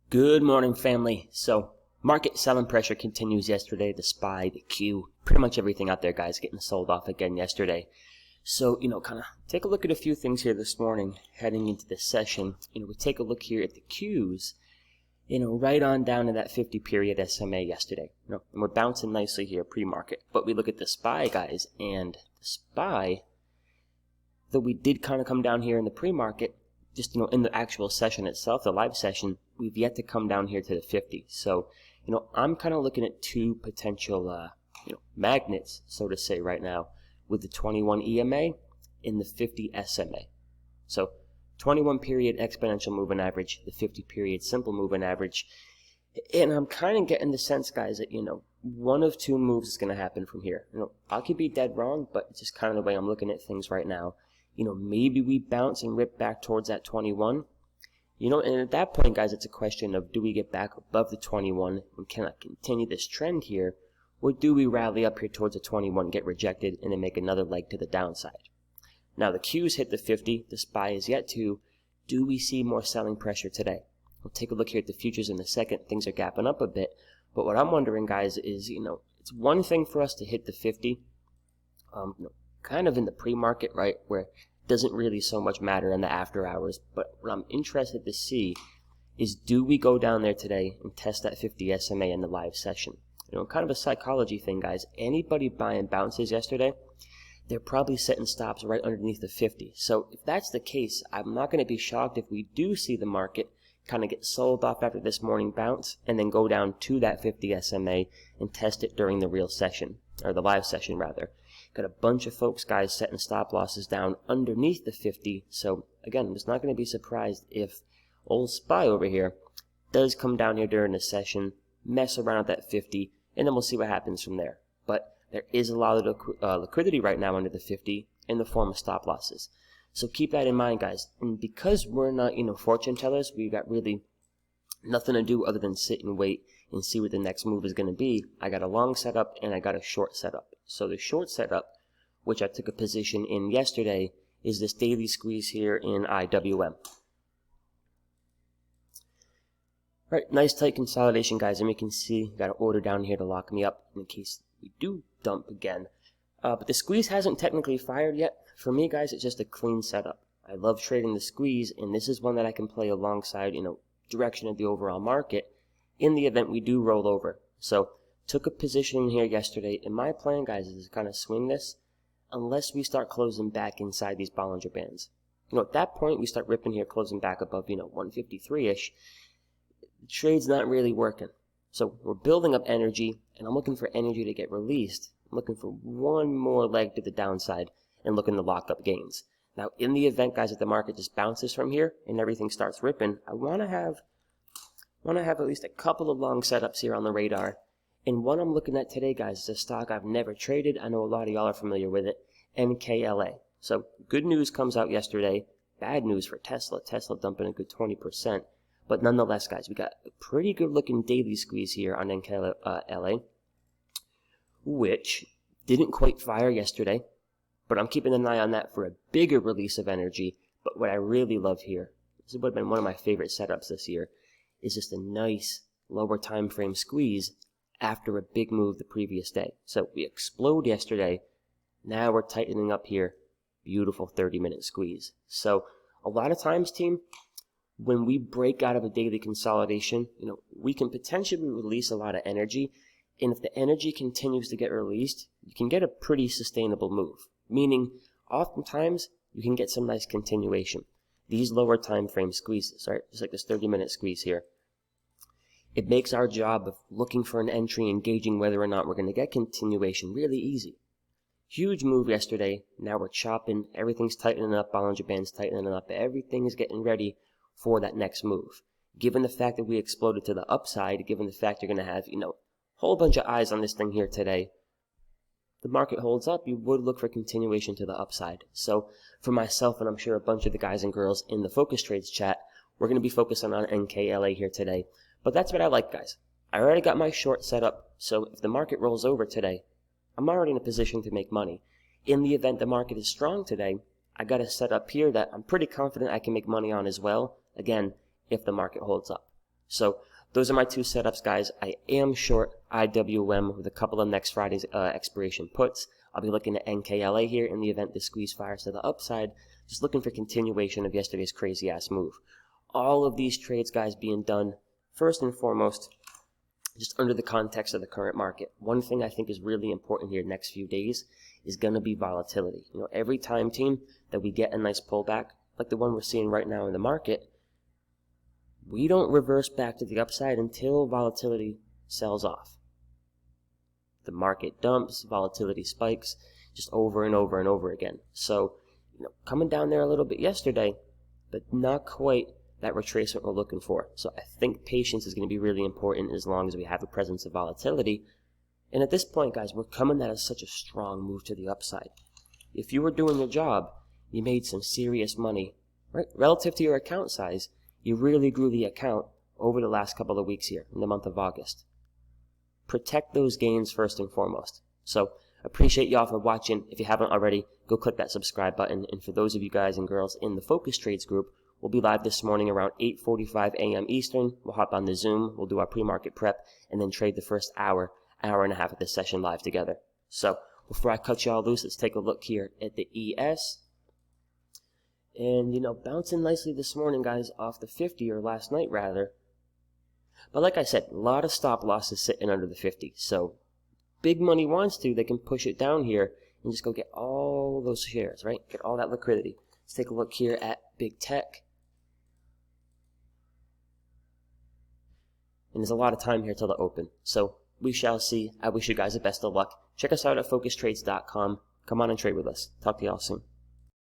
Good morning, family. So, market selling pressure continues yesterday. The SPY, the Q, pretty much everything out there, guys, getting sold off again yesterday. So, kind of take a look at a few things here this morning heading into this session. We take a look here at the Qs, right on down to that 50-period SMA yesterday. And we're bouncing nicely here pre-market. But we look at the SPY, guys, and the SPY, though we did kind of come down here in the pre-market, just, in the actual session itself, the live session, we've yet to come down here to the 50. So, I'm kind of looking at two potential, magnets, so to say, right now, with the 21 EMA and the 50 SMA. So, 21 period exponential moving average, the 50 period simple moving average. And I'm kind of getting the sense, guys, that, one of two moves is going to happen from here. I could be dead wrong, but it's just kind of the way I'm looking at things right now. Maybe we bounce and rip back towards that 21. And at that point, guys, it's a question of, do we get back above the 21 and can I continue this trend here? Or do we rally up here towards the 21, get rejected, and then make another leg to the downside? Now, the Qs hit the 50. The SPY is yet to. Do we see more selling pressure today? We'll take a look here at the futures in a second. Things are gapping up a bit. But what I'm wondering, guys, is, it's one thing for us to hit the 50, kind of in the pre-market, right, where it doesn't really so much matter in the after hours. But what I'm interested to see is, do we go down there today and test that 50 SMA in the live session? Kind of a psychology thing, guys. Anybody buying bounces yesterday, they're probably setting stops right underneath the 50. So if that's the case, I'm not going to be shocked if we do see the market kind of get sold off after this morning bounce and then go down to that 50 SMA and test it during the real session, or the live session rather. Got a bunch of folks, guys, setting stop losses down underneath the 50. So again, I'm just not going to be surprised if old SPY over here does come down here during the session, mess around at that 50, and then we'll see what happens from there. But there is a lot of liquidity right now under the 50 in the form of stop losses. So keep that in mind, guys. And because we're not, fortune tellers, we've got really nothing to do other than sit and wait and see what the next move is going to be. I got a long setup and I got a short setup. So the short setup, which I took a position in yesterday, is this daily squeeze here in IWM. All right, nice tight consolidation, guys, and we can see got an order down here to lock me up in case we do dump again. But the squeeze hasn't technically fired yet. For me, guys, it's just a clean setup. I love trading the squeeze, and this is one that I can play alongside, direction of the overall market in the event we do roll over. So took a position here yesterday, and my plan, guys, is to kind of swing this unless we start closing back inside these Bollinger Bands. At that point, we start ripping here, closing back above, 153-ish. The trade's not really working. So we're building up energy, and I'm looking for energy to get released. I'm looking for one more leg to the downside and looking to lock up gains. Now, in the event, guys, that the market just bounces from here and everything starts ripping, I want to have at least a couple of long setups here on the radar. And what I'm looking at today, guys, is a stock I've never traded. I know a lot of y'all are familiar with it, NKLA. So good news comes out yesterday. Bad news for Tesla. Tesla dumping a good 20%. But nonetheless, guys, we got a pretty good looking daily squeeze here on NKLA, which didn't quite fire yesterday. But I'm keeping an eye on that for a bigger release of energy. But what I really love here, this would have been one of my favorite setups this year, is just a nice lower time frame squeeze after a big move the previous day. So we explode yesterday. Now we're tightening up here. Beautiful 30-minute squeeze. So a lot of times, team, when we break out of a daily consolidation, we can potentially release a lot of energy. And if the energy continues to get released, you can get a pretty sustainable move. Meaning, oftentimes, you can get some nice continuation. These lower time frame squeezes, right? Just like this 30-minute squeeze here. It makes our job of looking for an entry and gauging whether or not we're going to get continuation really easy. Huge move yesterday. Now we're chopping. Everything's tightening up. Bollinger Band's tightening up. Everything is getting ready for that next move. Given the fact that we exploded to the upside, given the fact you're going to have, a whole bunch of eyes on this thing here today, the market holds up, you would look for continuation to the upside. So for myself, and I'm sure a bunch of the guys and girls in the Focus Trades chat, we're going to be focusing on NKLA here today. But that's what I like, guys. I already got my short set up, so if the market rolls over today, I'm already in a position to make money. In the event the market is strong today, I got a setup here that I'm pretty confident I can make money on as well. Again, if the market holds up. So those are my two setups, guys. I am short IWM with a couple of next Friday's expiration puts. I'll be looking at NKLA here in the event this squeeze fires to the upside, just looking for continuation of yesterday's crazy-ass move. All of these trades, guys, being done, first and foremost, just under the context of the current market. One thing I think is really important here next few days is going to be volatility. Every time, team, that we get a nice pullback, like the one we're seeing right now in the market, we don't reverse back to the upside until volatility sells off. The market dumps, volatility spikes, just over and over and over again. So, coming down there a little bit yesterday, but not quite that retracement we're looking for. So I think patience is going to be really important as long as we have a presence of volatility. And at this point, guys, we're coming out of such a strong move to the upside. If you were doing your job, you made some serious money, right? Relative to your account size, you really grew the account over the last couple of weeks here in the month of August. Protect those gains first and foremost. So appreciate y'all for watching. If you haven't already, go click that subscribe button. And for those of you guys and girls in the Focus Trades group, we'll be live this morning around 8:45 a.m. Eastern. We'll hop on the Zoom. We'll do our pre-market prep and then trade the first hour and a half of the session live together. So before I cut y'all loose, let's take a look here at the ES. And, bouncing nicely this morning, guys, off the 50, or last night, rather. But like I said, a lot of stop losses sitting under the 50. So big money wants to, they can push it down here and just go get all those shares, right? Get all that liquidity. Let's take a look here at Big Tech. And there's a lot of time here till the open. So we shall see. I wish you guys the best of luck. Check us out at focustrades.com. Come on and trade with us. Talk to y'all soon.